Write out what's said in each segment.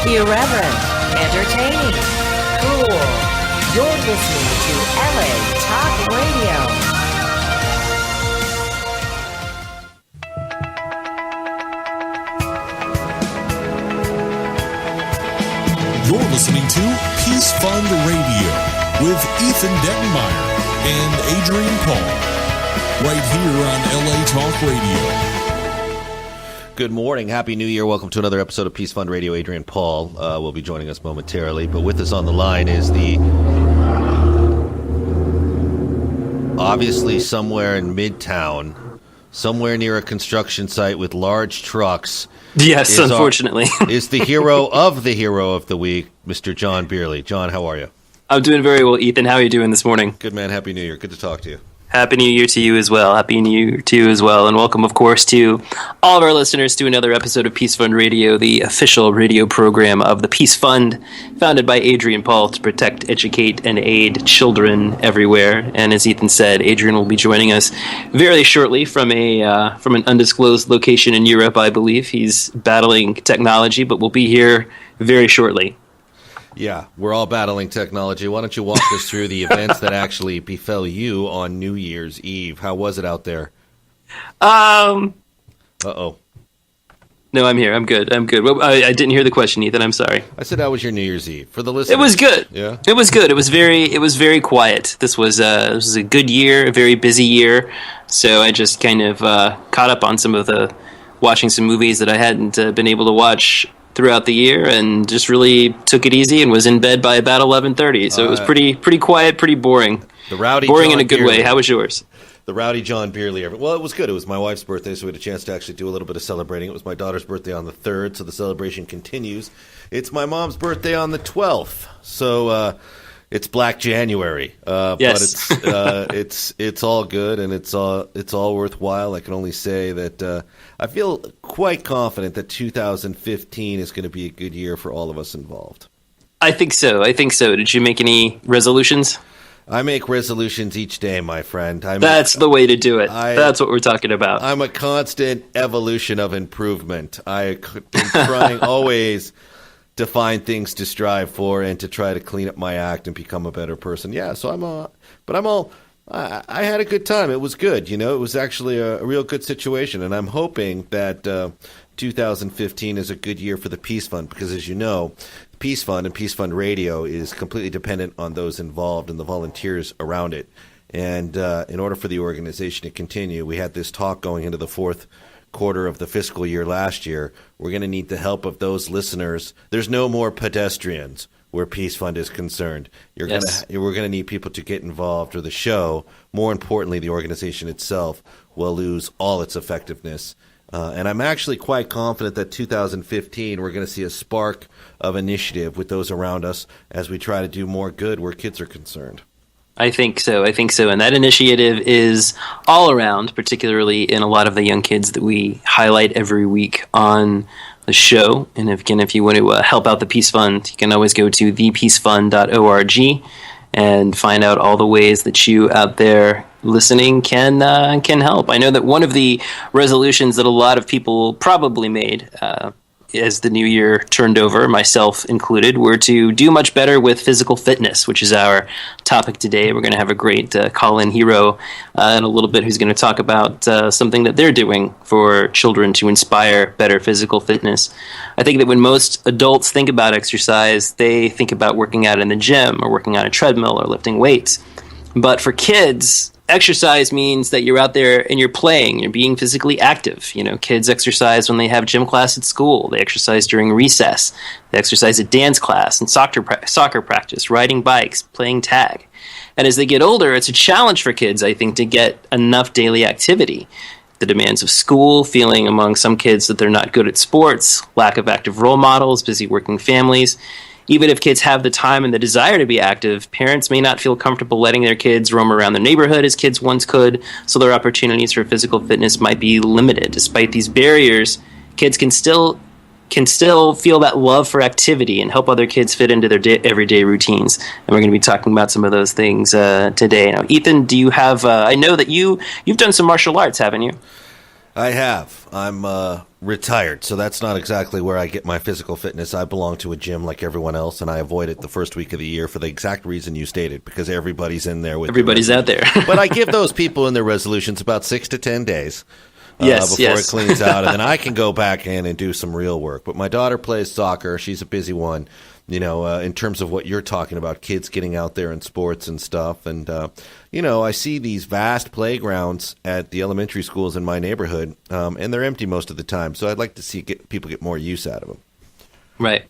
Irreverent, entertaining, cool. You're listening to LA Talk Radio. You're listening to Peace Fund Radio with Ethan Dettenmaier and Adrian Paul, right here on LA Talk Radio. Good morning. Happy New Year. Welcome to another episode of Peace Fund Radio. Adrian Paul will be joining us momentarily. But with us on the line is obviously somewhere in Midtown, somewhere near a construction site with large trucks. Yes, unfortunately. Is the hero of the week, Mr. John Beerley. John, how are you? I'm doing very well, Ethan. How are you doing this morning? Good, man. Happy New Year. Good to talk to you. Happy New Year to you as well. Happy New Year to you as well. And welcome, of course, to all of our listeners to another episode of Peace Fund Radio, the official radio program of the Peace Fund, founded by Adrian Paul to protect, educate, and aid children everywhere. And as Ethan said, Adrian will be joining us very shortly from an undisclosed location in Europe, I believe. He's battling technology, but will be here very shortly. Yeah, we're all battling technology. Why don't you walk us through the events that actually befell you on New Year's Eve? How was it out there? Uh-oh. No, I'm here. I'm good. Well, I didn't hear the question, Ethan. I'm sorry. I said, how was your New Year's Eve? For the listeners. It was good. Yeah? It was good. It was very quiet. This was a good year, a very busy year. So I just kind of caught up on watching some movies that I hadn't been able to watch throughout the year, and just really took it easy and was in bed by about 11:30. So it was pretty quiet, pretty boring. The rowdy boring John in a good Beerley. way. How was yours? The rowdy John Beerley. Well, it was good. It was my wife's birthday, so we had a chance to actually do a little bit of celebrating. It was my daughter's birthday on the 3rd, so the celebration continues. It's my mom's birthday on the 12th, so it's Black January. Yes. But it's all good, and it's all worthwhile. I can only say that I feel quite confident that 2015 is going to be a good year for all of us involved. I think so. Did you make any resolutions? I make resolutions each day, my friend. That's the way to do it. That's what we're talking about. I'm a constant evolution of improvement. I've been trying always to find things to strive for and to try to clean up my act and become a better person. Yeah, so I had a good time. It was good, It was actually a real good situation, and I'm hoping that 2015 is a good year for the Peace Fund because, as you know, Peace Fund and Peace Fund Radio is completely dependent on those involved and the volunteers around it. And in order for the organization to continue, we had this talk going into the fourth quarter of the fiscal year last year. We're going to need the help of those listeners. There's no more pedestrians where Peace Fund is concerned. We're going to need people to get involved, or the show, more importantly, the organization itself, will lose all its effectiveness. And I'm actually quite confident that 2015, we're going to see a spark of initiative with those around us as we try to do more good where kids are concerned. I think so. And that initiative is all around, particularly in a lot of the young kids that we highlight every week on the show. And if you want to help out the Peace Fund, you can always go to thepeacefund.org and find out all the ways that you out there listening can help. I know that one of the resolutions that a lot of people probably made as the new year turned over, myself included, were to do much better with physical fitness, which is our topic today. We're going to have a great call-in hero in a little bit who's going to talk about something that they're doing for children to inspire better physical fitness. I think that when most adults think about exercise, they think about working out in the gym or working on a treadmill or lifting weights. But for kids, exercise means that you're out there and you're playing, you're being physically active. Kids exercise when they have gym class at school. They exercise during recess. They exercise at dance class and soccer practice, riding bikes, playing tag. And as they get older, it's a challenge for kids, I think, to get enough daily activity. The demands of school, feeling among some kids that they're not good at sports, lack of active role models, busy working families. Even if kids have the time and the desire to be active, parents may not feel comfortable letting their kids roam around the neighborhood as kids once could, so their opportunities for physical fitness might be limited. Despite these barriers, kids can still feel that love for activity and help other kids fit into their everyday routines. And we're going to be talking about some of those things today. Now, Ethan, do you have? I know that you've done some martial arts, haven't you? I have. I'm retired, so that's not exactly where I get my physical fitness. I belong to a gym like everyone else, and I avoid it the first week of the year for the exact reason you stated, because everybody's in there with everybody's out there. But I give those people in their resolutions about 6 to 10 days. Yes, before it cleans out, and then I can go back in and do some real work. But my daughter plays soccer. She's a busy one, in terms of what you're talking about, kids getting out there in sports and stuff. And, I see these vast playgrounds at the elementary schools in my neighborhood, and they're empty most of the time. So I'd like to see people get more use out of them. Right.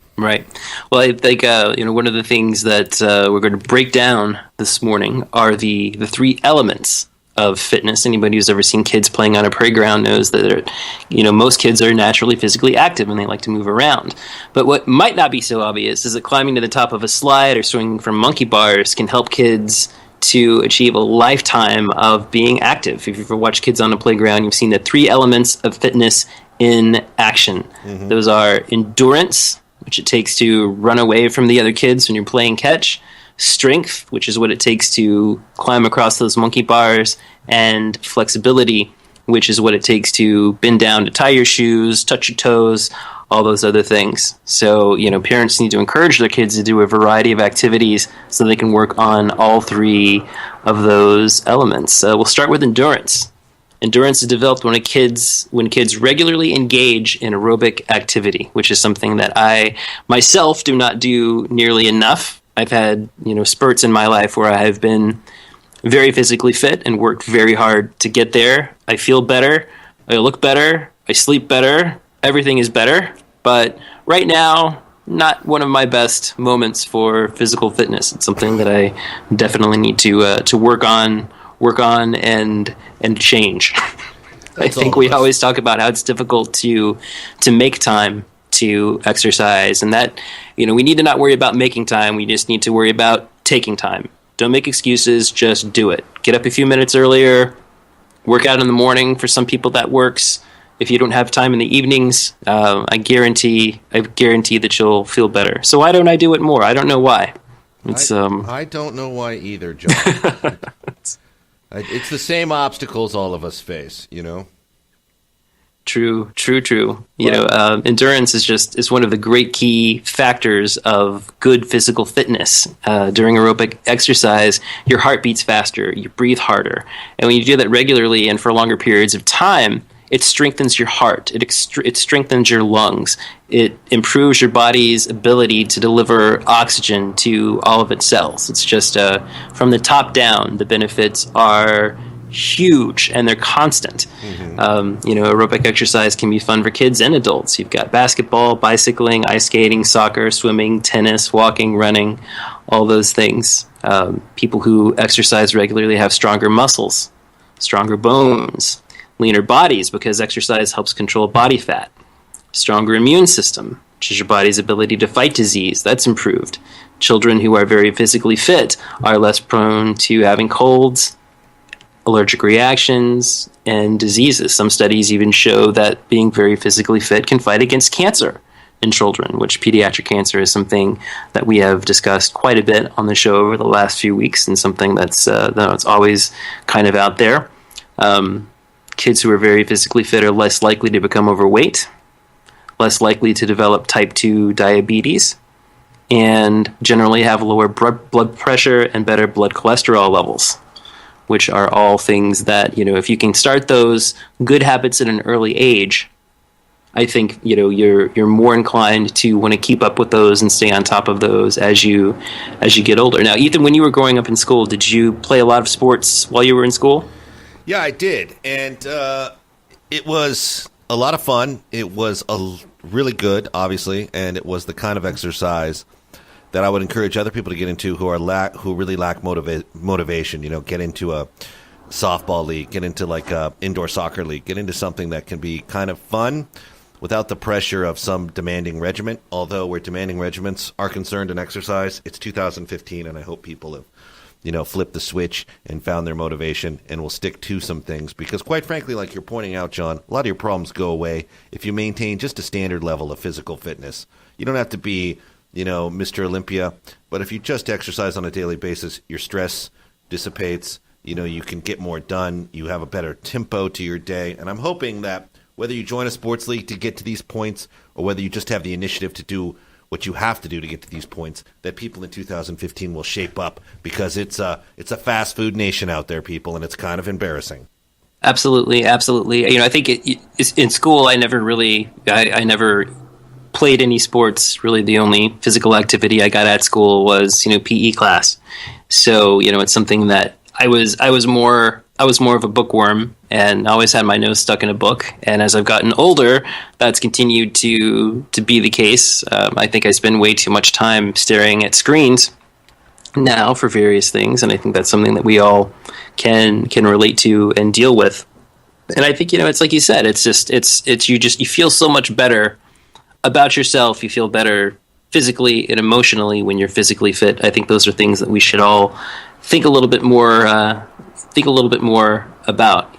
Well, I think, one of the things that we're going to break down this morning are the three elements of fitness. Anybody who's ever seen kids playing on a playground knows that most kids are naturally physically active and they like to move around. But what might not be so obvious is that climbing to the top of a slide or swinging from monkey bars can help kids to achieve a lifetime of being active. If you've ever watched kids on a playground, you've seen the three elements of fitness in action. Mm-hmm. Those are endurance, which it takes to run away from the other kids when you're playing catch; strength, which is what it takes to climb across those monkey bars; and flexibility, which is what it takes to bend down to tie your shoes, touch your toes, all those other things. So, parents need to encourage their kids to do a variety of activities so they can work on all three of those elements. We'll start with endurance. Endurance is developed when kids regularly engage in aerobic activity, which is something that I myself do not do nearly enough. I've had, spurts in my life where I have been very physically fit and worked very hard to get there. I feel better. I look better. I sleep better. Everything is better. But right now, not one of my best moments for physical fitness. It's something that I definitely need to work on and change. I think we always talk about how it's difficult to make time to exercise, and that we need to not worry about making time. We just need to worry about taking time. Don't make excuses, just do it. Get up a few minutes earlier, work out in the morning. For some people that works. If you don't have time in the evenings, I guarantee that you'll feel better. So why don't I do it more? I don't know why. I don't know why either, John. It's the same obstacles all of us face, True. Endurance is one of the great key factors of good physical fitness. During aerobic exercise, your heart beats faster, you breathe harder, and when you do that regularly and for longer periods of time, it strengthens your heart. It strengthens your lungs. It improves your body's ability to deliver oxygen to all of its cells. It's just from the top down, the benefits are huge and they're constant. Mm-hmm. Aerobic exercise can be fun for kids and adults. You've got basketball, bicycling, ice skating, soccer, swimming, tennis, walking, running, all those things. People who exercise regularly have stronger muscles, stronger bones, leaner bodies because exercise helps control body fat, stronger immune system, which is your body's ability to fight disease. That's improved. Children who are very physically fit are less prone to having colds, allergic reactions, and diseases. Some studies even show that being very physically fit can fight against cancer in children, which pediatric cancer is something that we have discussed quite a bit on the show over the last few weeks, and something that's always kind of out there. Kids who are very physically fit are less likely to become overweight, less likely to develop type 2 diabetes, and generally have lower blood pressure and better blood cholesterol levels, which are all things that, if you can start those good habits at an early age, I think, you're more inclined to want to keep up with those and stay on top of those as you get older. Now, Ethan, when you were growing up in school, did you play a lot of sports while you were in school? Yeah, I did, and it was a lot of fun. It was really good, obviously, and it was the kind of exercise that I would encourage other people to get into who really lack motivation. Get into a softball league, get into like a indoor soccer league, get into something that can be kind of fun without the pressure of some demanding regiment. Although where demanding regiments are concerned in exercise, it's 2015, and I hope people have flip the switch and found their motivation and will stick to some things. Because quite frankly, like you're pointing out, John, a lot of your problems go away if you maintain just a standard level of physical fitness. You don't have to be, Mr. Olympia, but if you just exercise on a daily basis, your stress dissipates, you can get more done. You have a better tempo to your day. And I'm hoping that whether you join a sports league to get to these points or whether you just have the initiative to do what you have to do to get to these points, that people in 2015 will shape up, because it's a fast food nation out there, people, and it's kind of embarrassing. Absolutely. I think in school, I never played any sports. Really, the only physical activity I got at school was, PE class. So, it's something that I was more of a bookworm, and I always had my nose stuck in a book. And as I've gotten older, that's continued to be the case. I think I spend way too much time staring at screens now for various things, and I think that's something that we all can relate to and deal with. And I think, it's like you said, you feel so much better about yourself. You feel better physically and emotionally when you're physically fit. I think those are things that we should all think a little bit more about.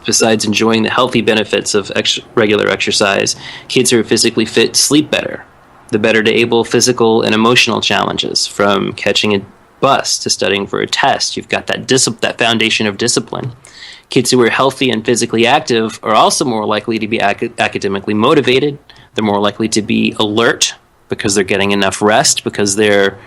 Besides enjoying the healthy benefits of regular exercise, kids who are physically fit sleep better. The better to able physical and emotional challenges, from catching a bus to studying for a test. You've got that foundation of discipline. Kids who are healthy and physically active are also more likely to be academically motivated. They're more likely to be alert because they're getting enough rest, because they're,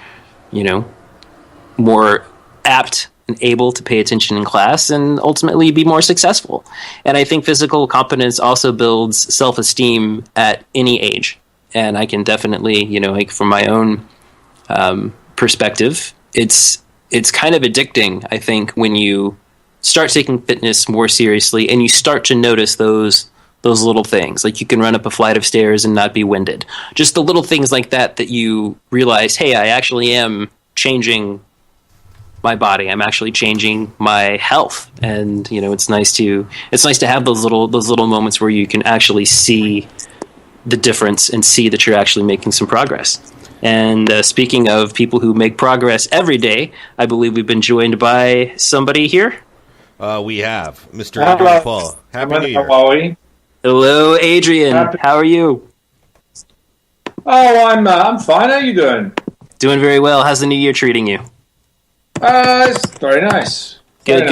more apt and able to pay attention in class and ultimately be more successful. And I think physical competence also builds self-esteem at any age. And I can definitely, from my own perspective, it's kind of addicting, I think, when you start taking fitness more seriously and you start to notice those little things. Like, you can run up a flight of stairs and not be winded. Just the little things like that you realize, hey, I actually am changing my body. I'm actually changing my health. And, it's nice to have those little moments where you can actually see the difference and see that you're actually making some progress. And speaking of people who make progress every day, I believe we've been joined by somebody here. We have Mr. Adrian Paul. Happy New Year. How are we? Hello, Adrian. How are you? Oh, I'm fine. How are you doing? Doing very well. How's the new year treating you? It's very nice. Good.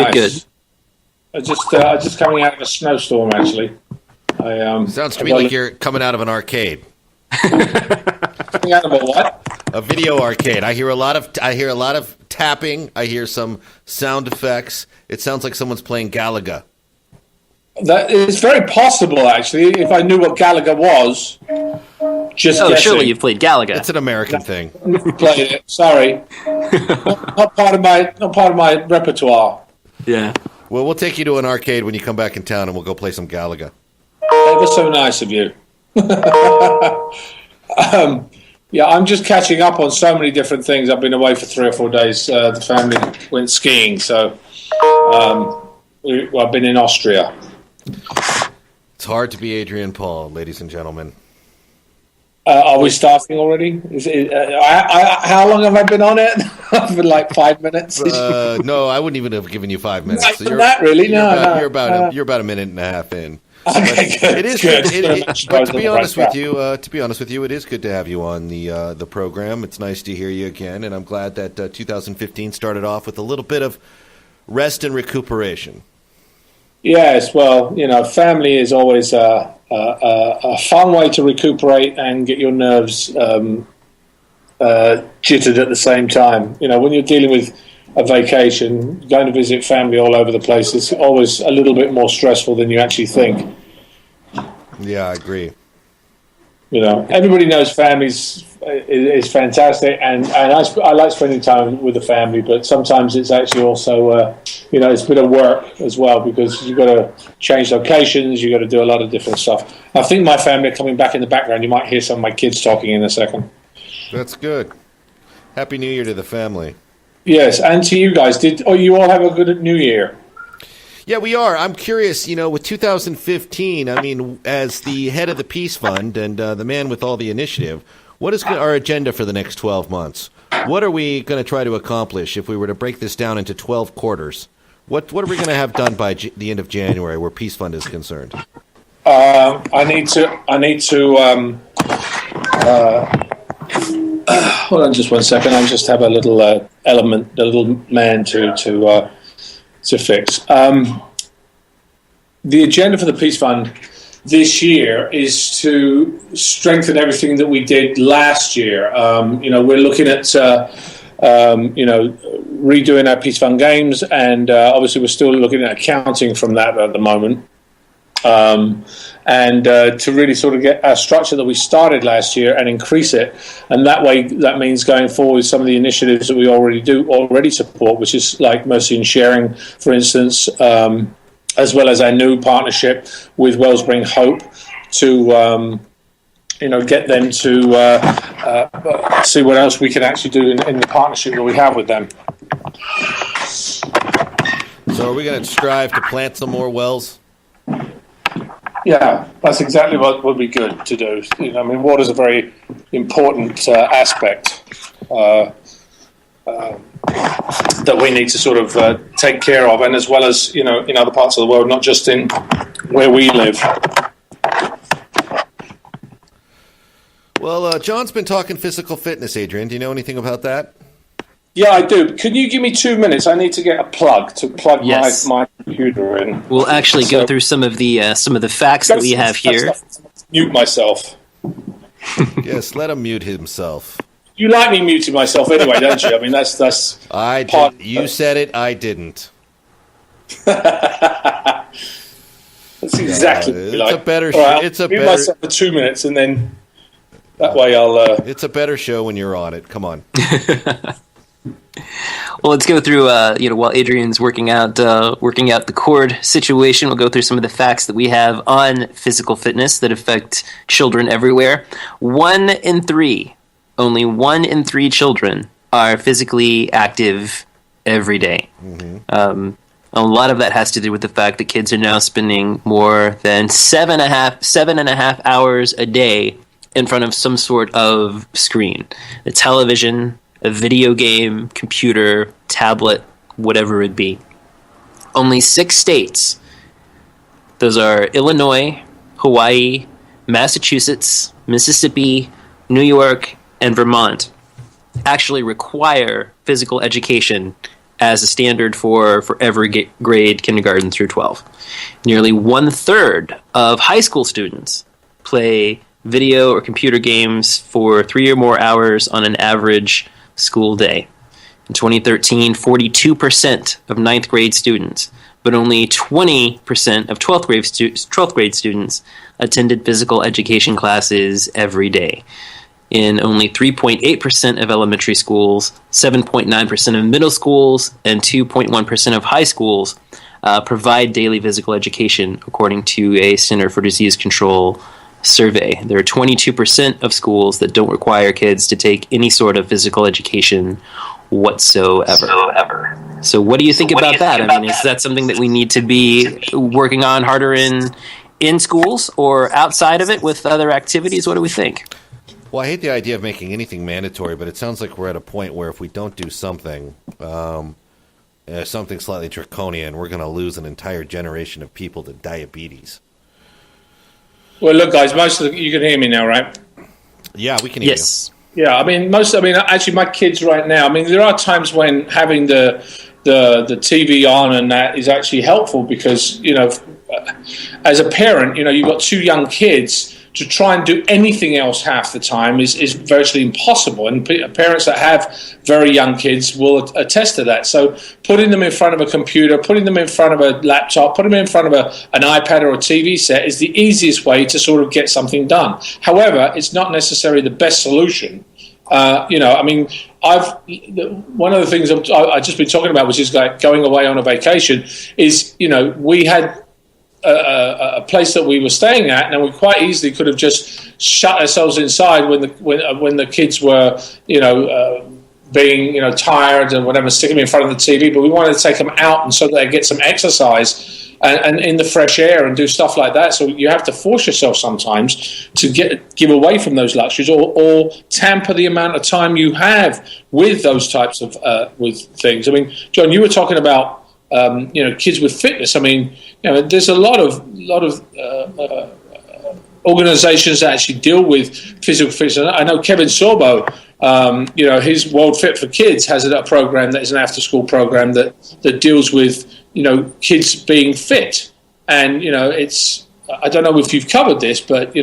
I just coming out of a snowstorm, actually. Sounds to me like you're coming out of an arcade. Coming out of a what? A video arcade. I hear a lot of tapping. I hear some sound effects. It sounds like someone's playing Galaga. That is very possible, actually. If I knew what Galaga was, guessing. Surely you've played Galaga. It's an American thing. Played it. Sorry, not part of my repertoire. Yeah. Well, we'll take you to an arcade when you come back in town, and we'll go play some Galaga. Ever so nice of you. Yeah, I'm just catching up on so many different things. I've been away for 3 or 4 days. The family went skiing, so I've been in Austria. It's hard to be Adrian Paul, ladies and gentlemen. Are we starting already? How long have I been on it? For like 5 minutes. No, I wouldn't even have given you 5 minutes. So not really. You're about a minute and a half in. Okay, good. It is good. But to be honest with you, it is good to have you on the program. It's nice to hear you again, and I'm glad that 2015 started off with a little bit of rest and recuperation. Yes, well, family is always a fun way to recuperate and get your nerves jittered at the same time. When you're dealing with a vacation, going to visit family all over the place is always a little bit more stressful than you actually think. Yeah, I agree. Everybody knows families is fantastic, and I like spending time with the family, but sometimes it's actually also, it's a bit of work as well, because you've got to change locations, you've got to do a lot of different stuff. I think my family are coming back in the background. You might hear some of my kids talking in a second. That's good. Happy New Year to the family. Yes, and to you guys. Did you all have a good New Year? Yeah, we are. I'm curious, with 2015, as the head of the Peace Fund and the man with all the initiative, what is our agenda for the next 12 months? What are we going to try to accomplish if we were to break this down into 12 quarters? What are we going to have done by the end of January where Peace Fund is concerned? I need to hold on just 1 second. I just have a little a little man to to fix. The agenda for the Peace Fund this year is to strengthen everything that we did last year. We're looking at redoing our Peace Fund games, and obviously we're still looking at accounting from that at the moment. To really sort of get our structure that we started last year and increase it, and that way that means going forward some of the initiatives that we already support, which is like mercy and sharing, for instance, as well as our new partnership with Wellspring Hope to get them to see what else we can actually do in the partnership that we have with them. So are we going to strive to plant some more wells? Yeah, that's exactly what would be good to do. Water is a very important aspect that we need to sort of take care of, and as well as in other parts of the world, not just in where we live. Well, John's been talking physical fitness, Adrian. Do you know anything about that? Yeah, I do. Can you give me 2 minutes? I need to get a plug to plug my computer in. We'll actually go through some of the facts that we have here. Mute myself. Yes, let him mute himself. You like me muting myself anyway, don't you? I mean, that's. I did. You said it. I didn't. That's exactly. It's like. a better. Right, it's a mute better. myself for 2 minutes, and then that way I'll. It's a better show when you're on it. Come on. Well, let's go through. While Adrian's working out the cord situation, we'll go through some of the facts that we have on physical fitness that affect children everywhere. Only 1 in 3 children are physically active every day. Mm-hmm. A lot of that has to do with the fact that kids are now spending more than 7.5 hours a day in front of some sort of screen. A television, a video game, computer, tablet, whatever it be. Only 6 states, those are Illinois, Hawaii, Massachusetts, Mississippi, New York, and Vermont, actually require physical education as a standard for every grade, kindergarten through 12. Nearly 1/3 of high school students play video or computer games for 3 or more hours on an average school day. In 2013, 42% of 9th grade students, but only 20% of 12th grade students attended physical education classes every day. In only 3.8% of elementary schools, 7.9% of middle schools, and 2.1% of high schools provide daily physical education, according to a Center for Disease Control survey. There are 22% of schools that don't require kids to take any sort of physical education whatsoever. So what do you think about that? I mean, is that something that we need to be working on harder in schools or outside of it with other activities? What do we think? Well, I hate the idea of making anything mandatory, but it sounds like we're at a point where if we don't do something, something slightly draconian, we're going to lose an entire generation of people to diabetes. Well, look, guys, you can hear me now, right? Yeah, we can hear you. Yeah, actually, my kids right now, there are times when having the TV on and that is actually helpful because, as a parent, you've got 2 young kids. To try and do anything else half the time is virtually impossible. And parents that have very young kids will attest to that. So putting them in front of a computer, putting them in front of a laptop, putting them in front of an iPad or a TV set is the easiest way to sort of get something done. However, it's not necessarily the best solution. One of the things I've just been talking about, which is like going away on a vacation, is, we had a place that we were staying at, and we quite easily could have just shut ourselves inside when the kids were, being tired and whatever, stick them in front of the TV. But we wanted to take them out and so that they get some exercise and in the fresh air and do stuff like that. So you have to force yourself sometimes to give away from those luxuries or tamper the amount of time you have with those types of with things. John, you were talking about kids with fitness. There's a lot of organizations that actually deal with physical fitness. I know Kevin Sorbo, his World Fit for Kids has a program that is an after-school program that deals with kids being fit. And, it's, I don't know if you've covered this, but,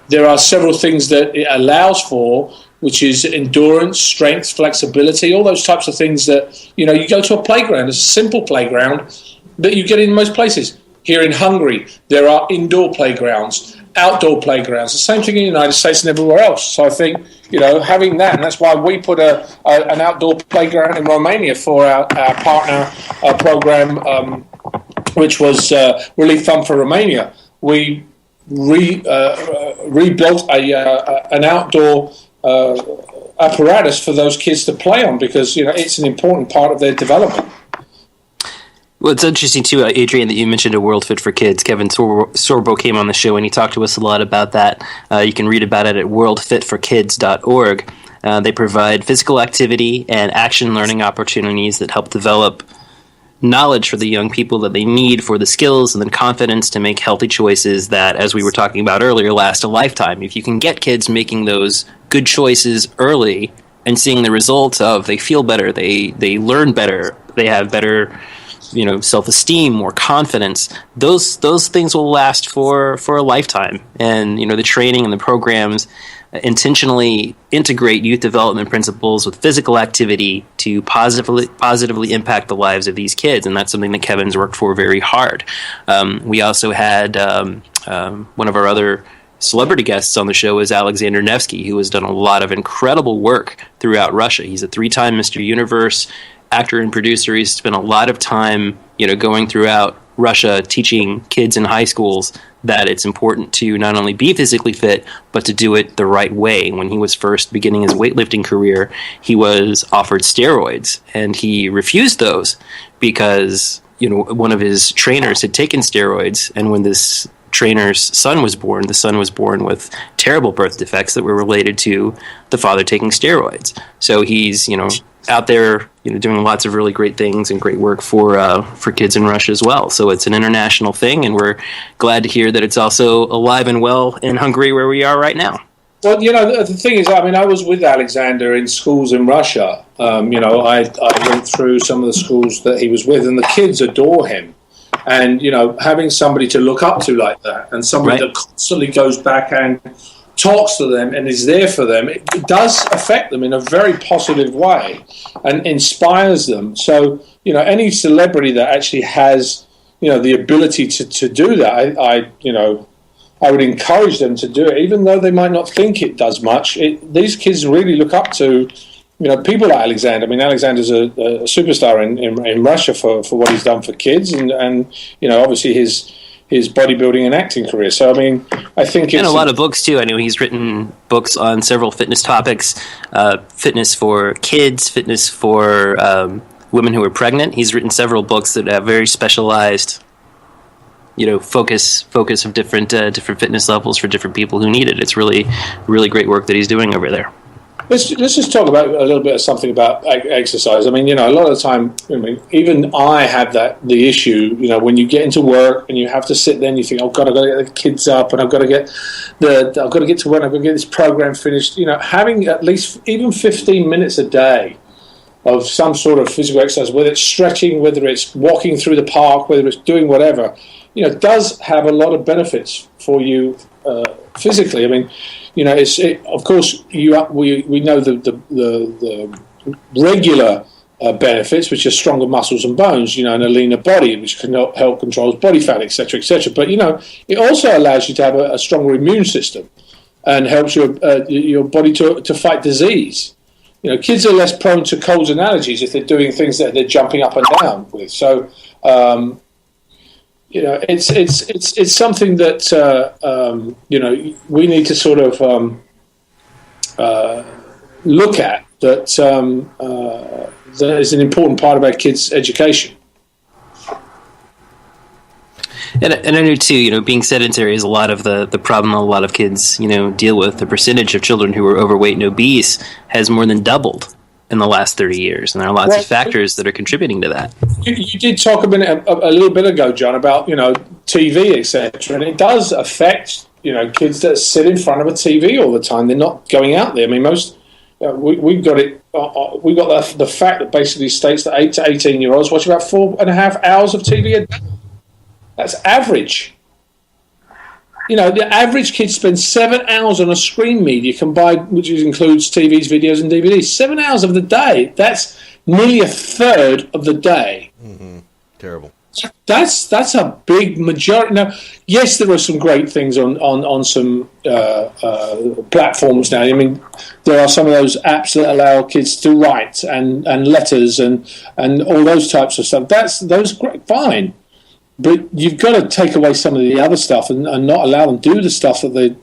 there are several things that it allows for, which is endurance, strength, flexibility, all those types of things that, you go to a playground, a simple playground that you get in most places. Here in Hungary, there are indoor playgrounds, outdoor playgrounds, the same thing in the United States and everywhere else. So I think, having that, and that's why we put an outdoor playground in Romania for our partner program, which was Relief Fund for Romania. We rebuilt an outdoor apparatus for those kids to play on because, it's an important part of their development. Well, it's interesting, too, Adrian, that you mentioned a World Fit for Kids. Kevin Sorbo came on the show, and he talked to us a lot about that. You can read about it at worldfitforkids.org. They provide physical activity and action learning opportunities that help develop knowledge for the young people that they need for the skills and the confidence to make healthy choices that, as we were talking about earlier, last a lifetime. If you can get kids making those good choices early and seeing the results of they feel better, they learn better, they have better self-esteem, more confidence, those things will last for a lifetime. And, the training and the programs intentionally integrate youth development principles with physical activity to positively impact the lives of these kids. And that's something that Kevin's worked for very hard. We also had one of our other celebrity guests on the show is Alexander Nevsky, who has done a lot of incredible work throughout Russia. He's a 3-time Mr. Universe actor and producer. He's spent a lot of time, going throughout Russia teaching kids in high schools that it's important to not only be physically fit, but to do it the right way. When he was first beginning his weightlifting career, he was offered steroids, and he refused those because, one of his trainers had taken steroids, and when this trainer's son was born, the son was born with terrible birth defects that were related to the father taking steroids. So he's, out there, doing lots of really great things and great work for kids in Russia as well. So it's an international thing, and we're glad to hear that it's also alive and well in Hungary, where we are right now. Well, the thing is, I was with Alexander in schools in Russia. I went through some of the schools that he was with, and the kids adore him. And, having somebody to look up to like that, and somebody that constantly goes back and talks to them and is there for them, it does affect them in a very positive way and inspires them. So, any celebrity that actually has, the ability to do that, I would encourage them to do it, even though they might not think it does much. These kids really look up to, people like Alexander. I mean, Alexander's a superstar in Russia for what he's done for kids and obviously his bodybuilding and acting career. So, I think and a lot of books, too. I know he's written books on several fitness topics, fitness for kids, fitness for women who are pregnant. He's written several books that have very specialized, focus of different fitness levels for different people who need it. It's really, really great work that he's doing over there. Let's just talk about a little bit of something about exercise. A lot of the time, even I have the issue, when you get into work and you have to sit there and you think, oh God, I've got to get the kids up and I've got to get to work, I've got to get this program finished. Having at least even 15 minutes a day of some sort of physical exercise, whether it's stretching, whether it's walking through the park, whether it's doing whatever, does have a lot of benefits for you physically. Of course, we know the regular benefits, which are stronger muscles and bones, and a leaner body, which can help control body fat, etc., etc. But it also allows you to have a stronger immune system and helps your body to fight disease. Kids are less prone to colds and allergies if they're doing things that they're jumping up and down with. So. It's something that we need to sort of look at. That is an important part of our kids' education. And I know too, being sedentary is a lot of the problem a lot of kids deal with. The percentage of children who are overweight and obese has more than doubled in the last 30 years, and there are lots of factors that are contributing to that. You did talk a little bit ago, John, about TV, etc., and it does affect kids that sit in front of a TV all the time. They're not going out there. We got it. We got the fact that basically states that 8 to 18-year-olds watch about 4.5 hours of TV a day. That's average. The average kid spends 7 hours on a screen media combined, which includes TVs, videos, and DVDs. 7 hours of the day. That's nearly a third of the day. Mm-hmm. Terrible. That's a big majority. Now, yes, there are some great things on some platforms now. I mean, there are some of those apps that allow kids to write and letters and all those types of stuff. Those great, fine. But you've got to take away some of the other stuff and not allow them to do the stuff that they,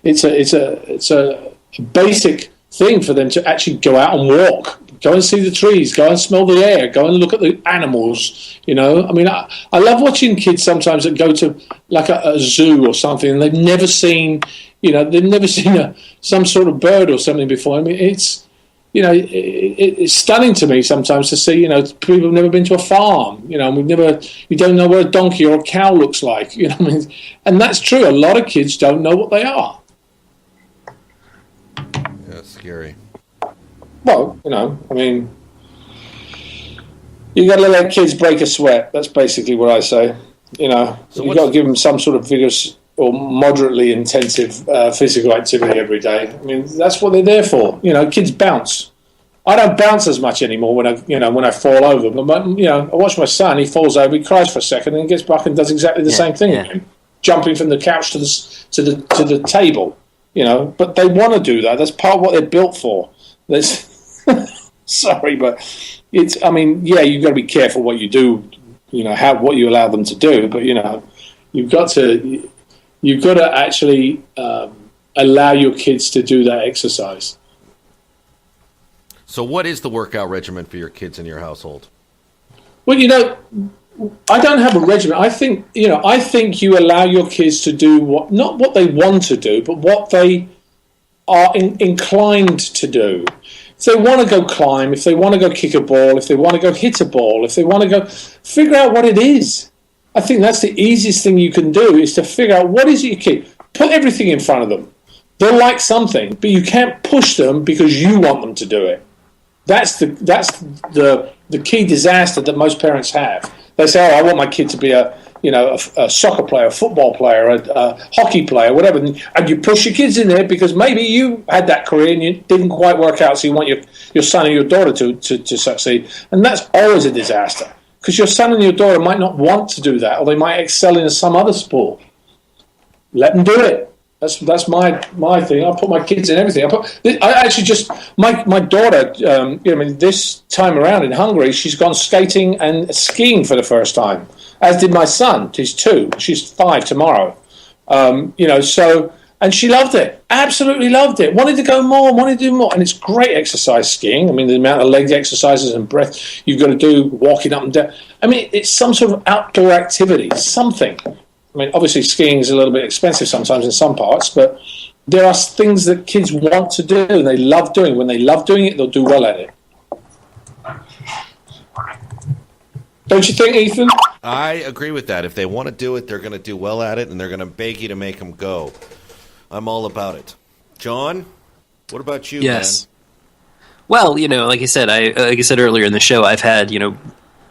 it's a basic thing for them to actually go out and walk, go and see the trees, go and smell the air, go and look at the animals. I mean, I love watching kids sometimes that go to like a zoo or something and they've never seen, some sort of bird or something before. I mean, it's stunning to me sometimes to see, people have never been to a farm, and we don't know what a donkey or a cow looks like, I mean, and that's true. A lot of kids don't know what they are. That's scary. Well, I mean, you got to let kids break a sweat. That's basically what I say. So you've got to give them some sort of vigorous or moderately intensive physical activity every day. I mean, that's what they're there for. Kids bounce. I don't bounce as much anymore when I fall over. But I watch my son. He falls over, he cries for a second, and gets back and does exactly the same thing again, jumping from the couch to the table. But they want to do that. That's part of what they're built for. Sorry, but it's. I mean, you've got to be careful what you do. What you allow them to do. But you've got to actually allow your kids to do that exercise. So what is the workout regimen for your kids in your household? Well, I don't have a regimen. I think you allow your kids to do not what they want to do, but what they are inclined to do. If they want to go climb, if they want to go kick a ball, if they want to go hit a ball, if they want to go figure out what it is. I think that's the easiest thing you can do is to figure out what is it you keep. Put everything in front of them. They'll like something, but you can't push them because you want them to do it. That's the key disaster that most parents have. They say, I want my kid to be a soccer player, a football player, a hockey player, whatever. And you push your kids in there because maybe you had that career and it didn't quite work out, so you want your son or your daughter to succeed. And that's always a disaster because your son and your daughter might not want to do that or they might excel in some other sport. Let them do it. That's my thing. I put my kids in everything. I actually just my daughter. This time around in Hungary, she's gone skating and skiing for the first time. As did my son. He's 2. She's 5 tomorrow. And she loved it. Absolutely loved it. Wanted to go more. Wanted to do more. And it's great exercise skiing. I mean, the amount of leg exercises and breath you've got to do, walking up and down. I mean, it's some sort of outdoor activity. Something. I mean, obviously skiing is a little bit expensive sometimes in some parts, but there are things that kids want to do and they love doing. When they love doing it, they'll do well at it. Don't you think, Ethan? I agree with that. If they want to do it, they're going to do well at it, and they're going to beg you to make them go. I'm all about it. John, what about you, man? Well, like I said earlier in the show, I've had,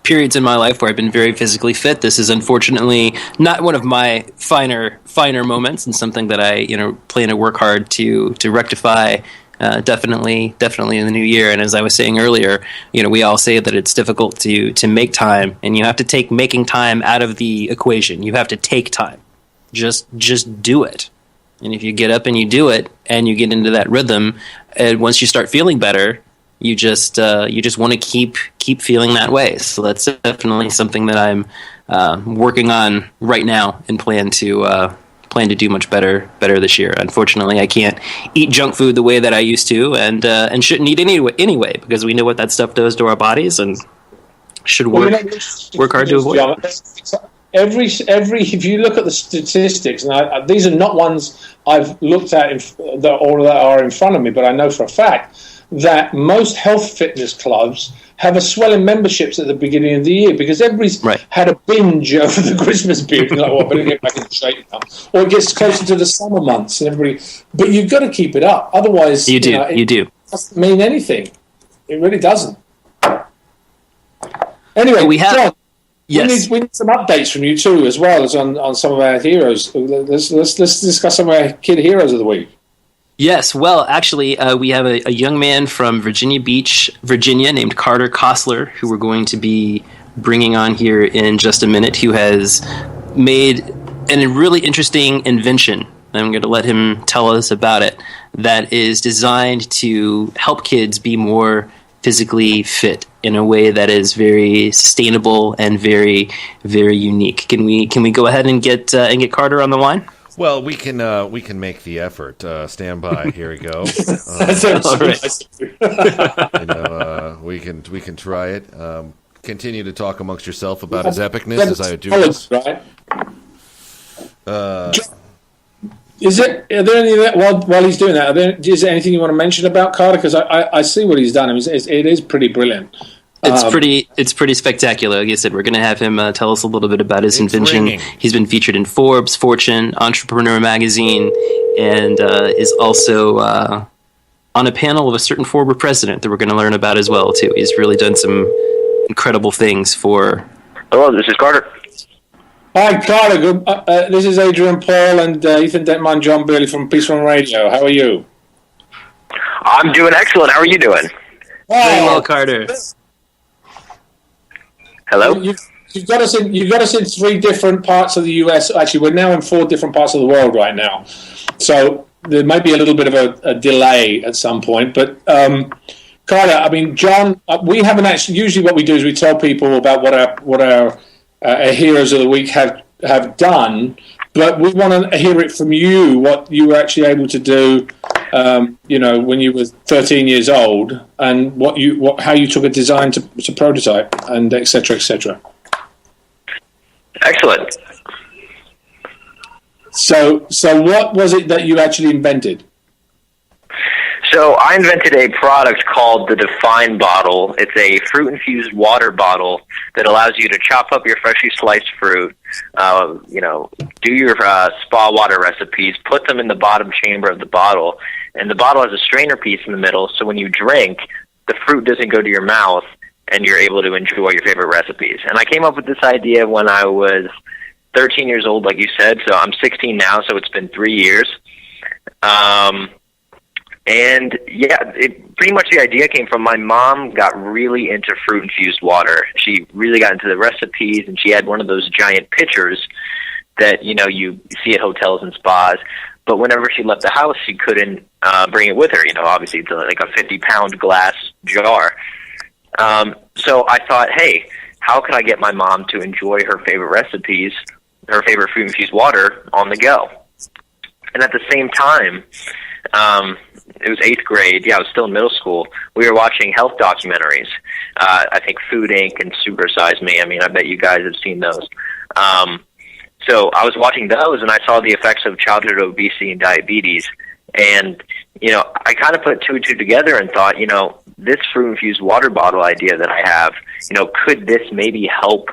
periods in my life where I've been very physically fit. This is unfortunately not one of my finer moments, and something that I plan to work hard to rectify. Definitely in the new year. And as I was saying earlier, we all say that it's difficult to make time, and you have to take making time out of the equation. You have to take time. Just do it. And if you get up and you do it, and you get into that rhythm, and once you start feeling better, you just want to keep feeling that way. So that's definitely something that I'm working on right now, and plan to do much better this year. Unfortunately, I can't eat junk food the way that I used to, and shouldn't eat anyway, because we know what that stuff does to our bodies, and should work hard to avoid it. If you look at the statistics, and these are not ones I've looked at that are in front of me, but I know for a fact that most health fitness clubs have a swell in memberships at the beginning of the year, because everybody's had a binge over the Christmas period. Like, I better get back in shape now. Or it gets closer to the summer months, and everybody. But you've got to keep it up, otherwise you do. doesn't mean anything. It really doesn't. Anyway, we have. John, Yes. we need some updates from you too, as well as on some of our heroes. Let's discuss some of our kid heroes of the week. Yes, well, actually, we have a young man from Virginia Beach, Virginia, named Carter Kostler, who we're going to be bringing on here in just a minute, who has made a really interesting invention. I'm going to let him tell us about it, that is designed to help kids be more physically fit in a way that is very sustainable and very, very unique. Can we go ahead and get Carter on the line? Well, we can make the effort. Stand by. Here we go. All right. We can try it. Continue to talk amongst yourself about his epicness as I do this. Right. Are there any while he's doing that? Is there anything you want to mention about Carter? Because I see what he's done. It is pretty brilliant. It's pretty spectacular. Like I said, we're going to have him tell us a little bit about his invention. Ringing. He's been featured in Forbes, Fortune, Entrepreneur Magazine, and is also on a panel of a certain former president that we're going to learn about as well too. He's really done some incredible things for. Hello, this is Carter. Hi, Carter. This is Adrian Paul and Ethan Dettenmaier and John Burley from Peace Fund Radio. How are you? I'm doing excellent. How are you doing? Very well, Carter. Hello? You've got us in 3 different parts of the US. Actually, we're now in 4 different parts of the world right now. So there might be a little bit of a delay at some point. But Carter, I mean, John, we haven't actually. Usually, what we do is we tell people about what our heroes of the week have done. But we want to hear it from you, what you were actually able to do, when you were 13 years old, and how you took a design to prototype, and et cetera, et cetera. Excellent. So what was it that you actually invented? So I invented a product called the Define bottle. It's a fruit-infused water bottle that allows you to chop up your freshly sliced fruit, do your spa water recipes, put them in the bottom chamber of the bottle, and the bottle has a strainer piece in the middle, so when you drink, the fruit doesn't go to your mouth, and you're able to enjoy your favorite recipes. And I came up with this idea when I was 13 years old, like you said, so I'm 16 now, so it's been 3 years. And yeah, pretty much the idea came from my mom got really into fruit-infused water. She really got into the recipes, and she had one of those giant pitchers that, you see at hotels and spas. But whenever she left the house, she couldn't bring it with her. Obviously it's like a 50-pound glass jar. So I thought, hey, how can I get my mom to enjoy her favorite recipes, her favorite fruit-infused water on the go? And at the same time, it was 8th grade. Yeah, I was still in middle school. We were watching health documentaries. I think Food Inc. and Super Size Me. I mean, I bet you guys have seen those. So I was watching those, and I saw the effects of childhood obesity and diabetes. And, I kind of put 2 and 2 together and thought, this fruit-infused water bottle idea that I have, could this maybe help,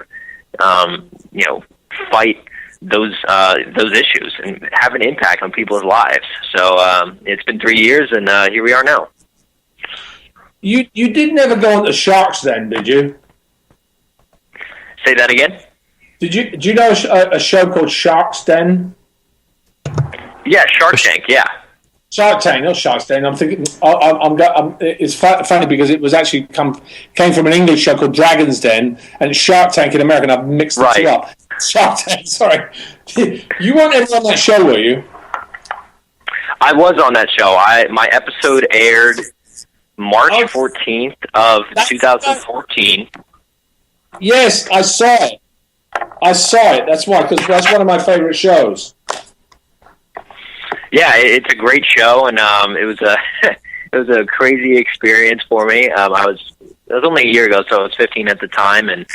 fight those issues and have an impact on people's lives. So it's been 3 years, and here we are now. You did never go on to Sharks then, did you? Say that again? Do you know a show called Shark's Den? Yeah, Shark Tank. Yeah. Shark Tank, not Shark's Den. I'm thinking. It's funny because it was actually came from an English show called Dragon's Den, and Shark Tank in America. And I've mixed the two up. Shark Tank. Sorry, you weren't ever on that show, were you? I was on that show. My episode aired March 14th of 2014. Yes, I saw it. That's why, because that's one of my favorite shows. Yeah, it's a great show, and it was a crazy experience for me. It was only a year ago, so I was 15 at the time, and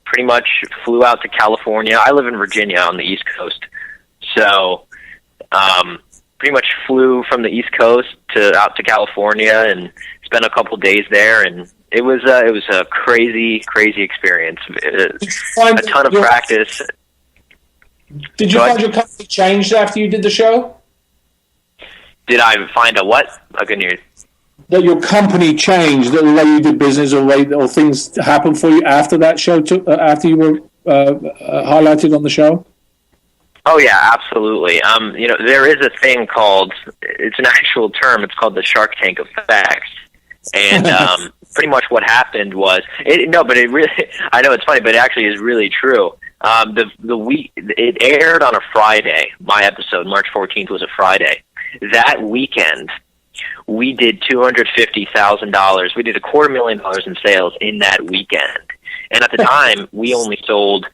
pretty much flew out to California. I live in Virginia on the East Coast, so pretty much flew from the East Coast out to California and spent a couple days there, and it was a crazy experience. A ton of practice. Did you find your company changed after you did the show? Did I find a what? I couldn't hear you. that your company changed, the way you did business, or things happened for you after that show, after you were highlighted on the show? Oh yeah, absolutely. There is a thing called, it's an actual term, it's called the Shark Tank effect. And pretty much what happened was, I know it's funny, but it actually is really true. It aired on a Friday. My episode, March 14th, was a Friday. That weekend, we did $250,000. We did $250,000 in sales in that weekend. And at the time, we only sold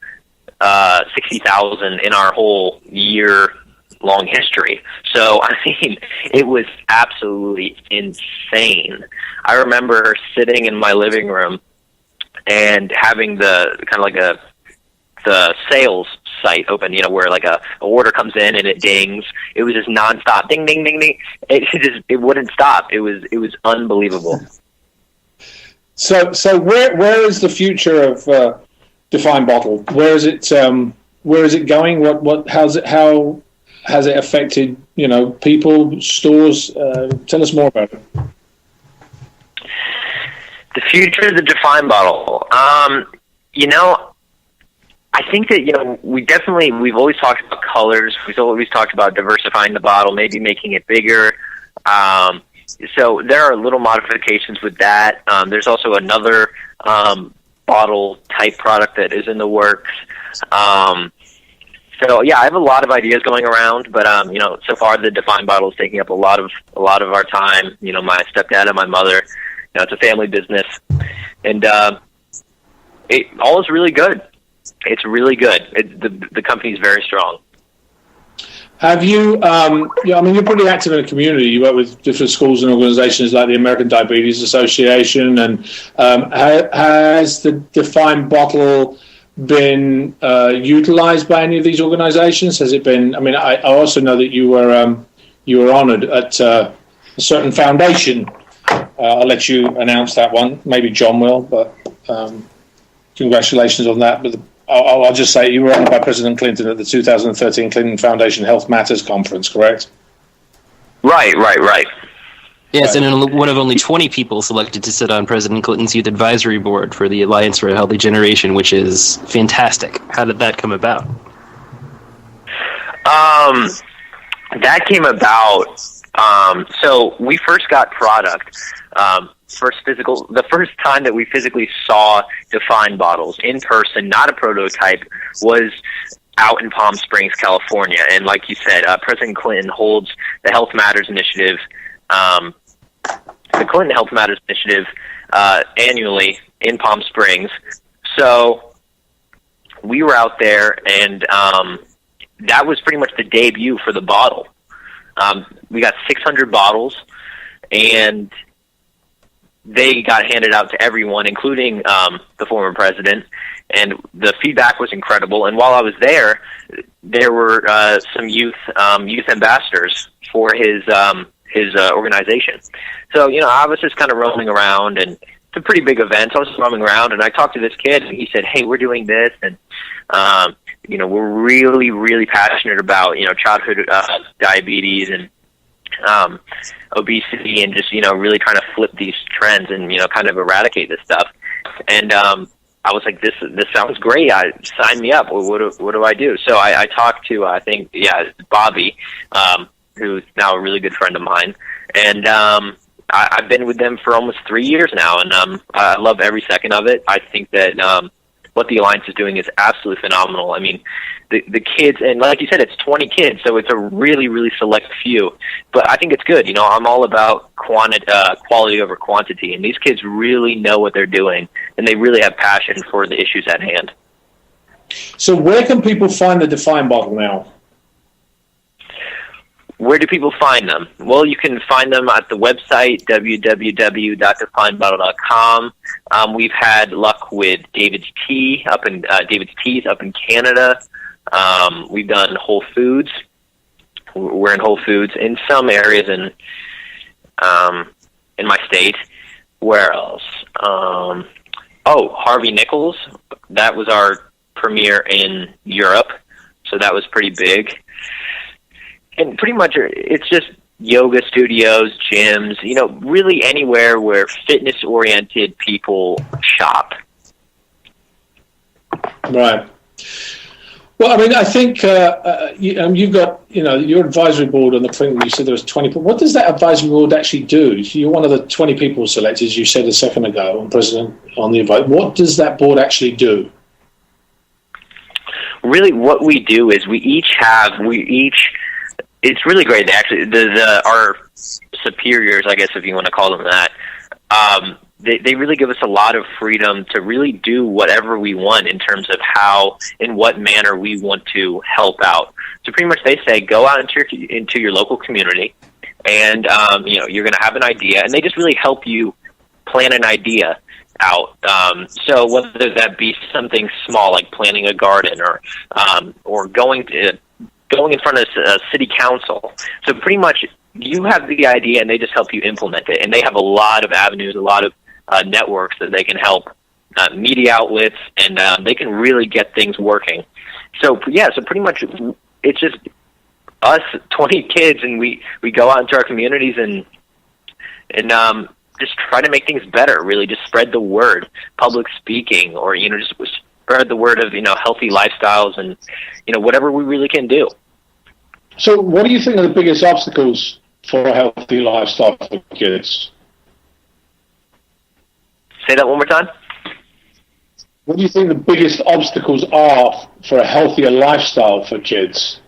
60,000 in our whole year-long history. So, I mean, it was absolutely insane. I remember sitting in my living room and having the kind of like the sales site open, where like a order comes in and it dings. It was just nonstop, ding, ding, ding, ding. It wouldn't stop. It was unbelievable. So where is the future of Define Bottle? Where is it going? How has it affected people, stores? Tell us more about it. The future of the Define Bottle. I think that, we've always talked about colors. We've always talked about diversifying the bottle, maybe making it bigger. So there are little modifications with that. There's also another bottle type product that is in the works. So yeah, I have a lot of ideas going around, but so far the Define Bottle is taking up a lot of our time. My stepdad and my mother. It's a family business, and it all is really good. It's really good. The company's very strong. Have you? You're pretty active in the community. You work with different schools and organizations like the American Diabetes Association, and has the Define Bottle been utilized by any of these organizations? Has it been? I mean, I also know that you were honored at a certain foundation. I'll let you announce that one. Maybe John will, but congratulations on that. But I'll just say you were honored by President Clinton at the 2013 Clinton Foundation Health Matters Conference, correct? Right. Yes, and one of only 20 people selected to sit on President Clinton's Youth Advisory Board for the Alliance for a Healthy Generation, which is fantastic. How did that come about? That came about. So we first got product. The first time that we physically saw Define bottles in person, not a prototype, was out in Palm Springs, California. And like you said, President Clinton holds the Health Matters Initiative, the Clinton Health Matters Initiative, annually in Palm Springs. So we were out there, and that was pretty much the debut for the bottle. We got 600 bottles, and they got handed out to everyone, including the former president, and the feedback was incredible. And while I was there were some youth ambassadors for his organization. So I was just kind of roaming around, and it's a pretty big event. So I was just roaming around, and I talked to this kid, and he said, "Hey, we're doing this, and we're really, really passionate about childhood diabetes and obesity, and just really trying to flip these trends and kind of eradicate this stuff." And I was like, this sounds great. Sign me up. What do I do? So I talked to Bobby, who's now a really good friend of mine, and I've been with them for almost 3 years now, and I love every second of it. I think that what the Alliance is doing is absolutely phenomenal. I mean, the kids, and like you said, it's 20 kids, so it's a really, really select few. But I think it's good. I'm all about quality over quantity, and these kids really know what they're doing, and they really have passion for the issues at hand. So where can people find the Define bottle now? Where do people find them? Well, you can find them at the website, www.definebottle.com. We've had luck with David's Teas up in Canada. We've done Whole Foods. We're in Whole Foods in some areas in my state. Where else? Harvey Nichols. That was our premiere in Europe, so that was pretty big. And pretty much, it's just yoga studios, gyms, really anywhere where fitness-oriented people shop. Right. Well, I mean, I think you've got, your advisory board on the thing. You said there was 20 people. What does that advisory board actually do? You're one of the 20 people selected, as you said a second ago, on the advice. What does that board actually do? Really, what we do is it's really great. Actually, our superiors, I guess, if you want to call them that, they really give us a lot of freedom to really do whatever we want in terms of how, in what manner we want to help out. So pretty much they say, go out into your local community, and you're going to have an idea, and they just really help you plan an idea out. So whether that be something small like planting a garden, or going in front of city council. So pretty much you have the idea, and they just help you implement it. And they have a lot of avenues, a lot of networks that they can help media outlets, and they can really get things working. So pretty much it's just us 20 kids, and we go out into our communities and just try to make things better. Really, just spread the word, public speaking, or just spread the word of healthy lifestyles, and whatever we really can do. So, what do you think are the biggest obstacles for a healthy lifestyle for kids? Say that one more time. What do you think the biggest obstacles are for a healthier lifestyle for kids?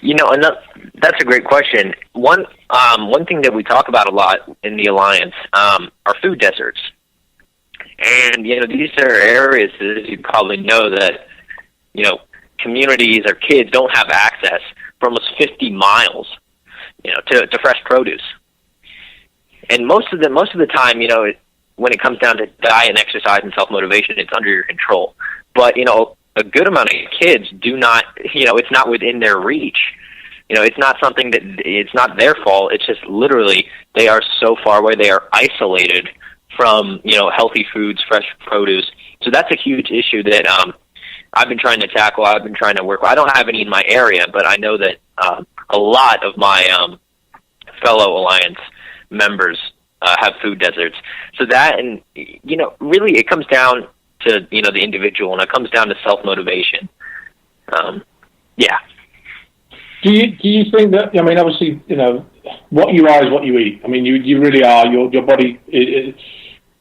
That's a great question. One thing that we talk about a lot in the Alliance are food deserts. And, these are areas, as you probably know, that, communities or kids don't have access for almost 50 miles, to fresh produce. And most of the time, when it comes down to diet and exercise and self-motivation, it's under your control. But, a good amount of kids do not, it's not within their reach. It's not something that, it's not their fault. It's just literally they are so far away. They are isolated from, healthy foods, fresh produce. So that's a huge issue that I've been trying to tackle. I've been trying to work with. I don't have any in my area, but I know that a lot of my fellow Alliance members have food deserts. So that, and, really it comes down to, the individual, and it comes down to self-motivation. Yeah. Do you think that, obviously, what you are is what you eat. I mean, you really are. Your body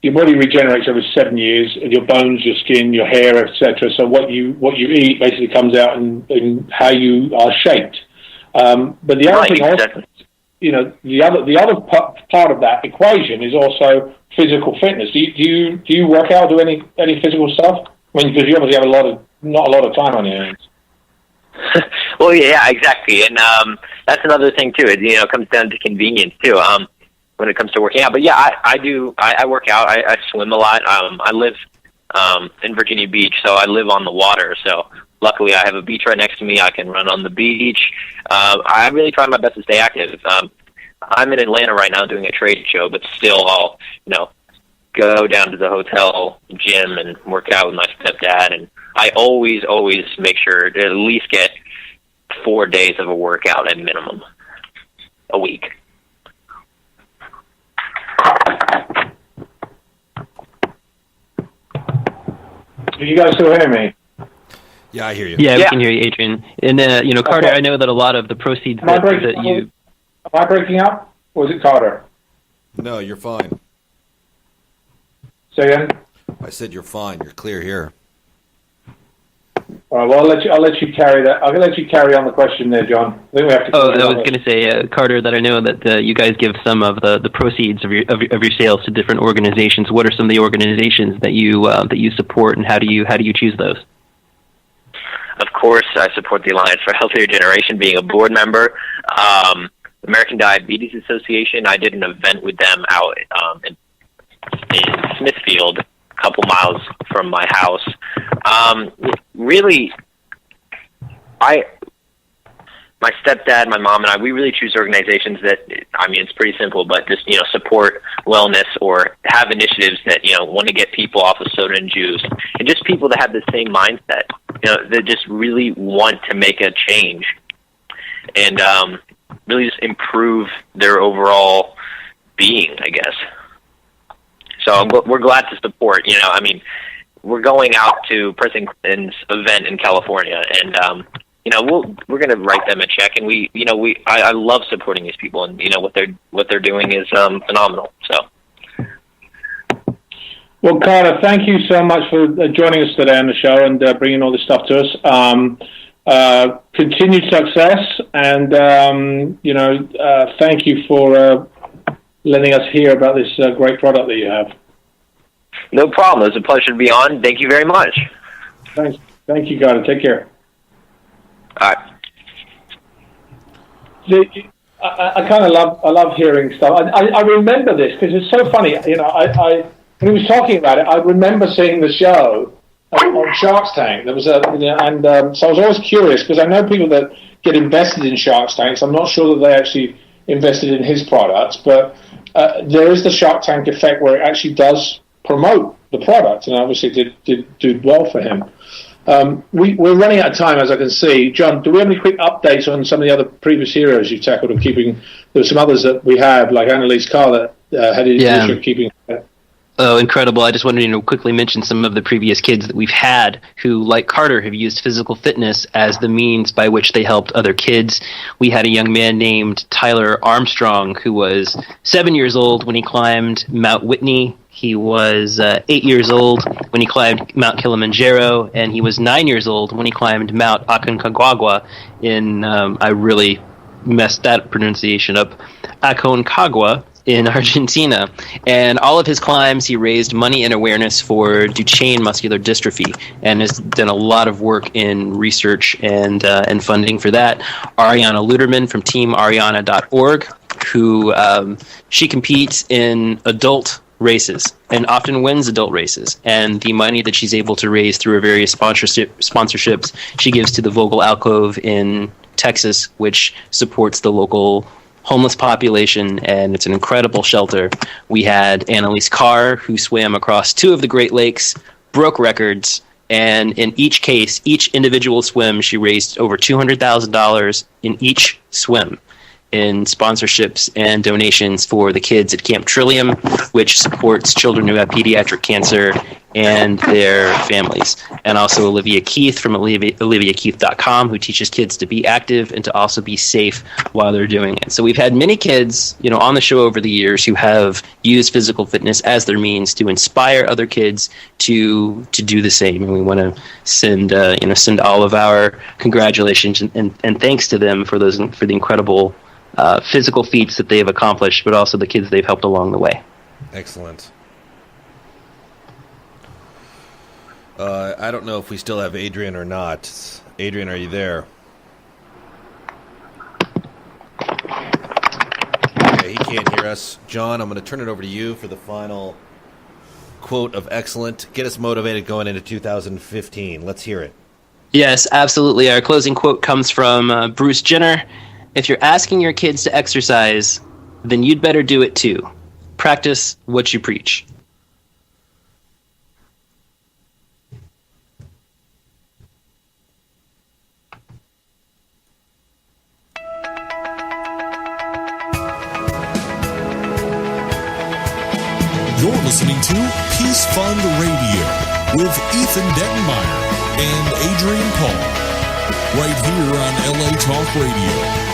regenerates every 7 years, and your bones, your skin, your hair, etc. So what you eat basically comes out in how you are shaped. But the other thing, exactly. The other part of that equation is also physical fitness. Do you work out, do any physical stuff? I mean, because you obviously have not a lot of time on your hands. Well, yeah, exactly, and that's another thing too. It comes down to convenience too. When it comes to working out, but yeah, I do. I work out. I swim a lot. I live in Virginia Beach, so I live on the water. So luckily, I have a beach right next to me. I can run on the beach. I really try my best to stay active. I'm in Atlanta right now doing a trade show, but still, I'll go down to the hotel gym and work out with my stepdad, and I always make sure to at least get 4 days of a workout at minimum a week. Do you guys still hear me? Yeah, I hear you. Yeah, we can hear you, Adrian. And Carter, Okay. I know that a lot of the proceeds Am I breaking up, or is it Carter? No, you're fine. Say again. I said you're fine. You're clear here. All right. Well, I'll let you carry that. I'll let you carry on the question there, John. I think we have to. I was going to say, Carter, that I know that you guys give some of the proceeds of your sales to different organizations. What are some of the organizations that you support, and how do you choose those? Of course, I support the Alliance for a Healthier Generation, being a board member. American Diabetes Association, I did an event with them out in Smithfield, a couple miles from my house. Really, my stepdad, my mom, and I, we really choose organizations that, it's pretty simple, but just, support wellness or have initiatives that, want to get people off of soda and juice, and just people that have the same mindset, that just really want to make a change. and really just improve their overall being, I guess. So we're glad to support. I mean, we're going out to President Clinton's event in California, and we're going to write them a check, and I love supporting these people, and what they're doing is phenomenal. So. Well, Carter, thank you so much for joining us today on the show and bringing all this stuff to us. Continued success, and thank you for letting us hear about this great product that you have. No problem. It was a pleasure to be on. Thank you very much. Thanks. Thank you, Carter. Take care. All right. I kind of love hearing stuff. I remember this because it's so funny. When he was talking about it, I remember seeing the show on Shark Tank. There was so I was always curious because I know people that get invested in Shark Tanks. I'm not sure that they actually invested in his products, but there is the Shark Tank effect where it actually does promote the product, and obviously did do well for him. We're running out of time, as I can see. John, do we have any quick updates on some of the other previous heroes you've tackled? Or there were some others that we have, like Annalise Carr, that had an issue of keeping. Oh, incredible. I just wanted to quickly mention some of the previous kids that we've had who, like Carter, have used physical fitness as the means by which they helped other kids. We had a young man named Tyler Armstrong who was 7 years old when he climbed Mount Whitney. He was 8 years old when he climbed Mount Kilimanjaro, and he was 9 years old when he climbed Mount Aconcagua in, I really messed that pronunciation up, Aconcagua in Argentina. And all of his climbs, he raised money and awareness for Duchenne muscular dystrophy, and has done a lot of work in research and funding for that. Ariana Luderman from teamariana.org, who she competes in adult races and often wins adult races, and the money that she's able to raise through her various sponsorships she gives to the Vogel Alcove in Texas, which supports the local homeless population, and it's an incredible shelter. We had Annalise Carr, who swam across 2 of the Great Lakes, broke records, and in each case, each individual swim, she raised over $200,000 in each swim in sponsorships and donations for the kids at Camp Trillium, which supports children who have pediatric cancer and their families. And also Olivia Keith from oliviakeith.com, who teaches kids to be active and to also be safe while they're doing it. So we've had many kids, on the show over the years who have used physical fitness as their means to inspire other kids to do the same. And we want to send all of our congratulations and thanks to them for the incredible physical feats that they've accomplished, but also the kids they've helped along the way. Excellent. I don't know if we still have Adrian or not. Adrian, are you there? Okay, he can't hear us. John, I'm going to turn it over to you for the final quote of excellent. Get us motivated going into 2015. Let's hear it. Yes, absolutely. Our closing quote comes from Bruce Jenner. If you're asking your kids to exercise, then you'd better do it too. Practice what you preach. You're listening to Peace Fund Radio with Ethan Dettenmaier and Adrian Paul, right here on LA Talk Radio.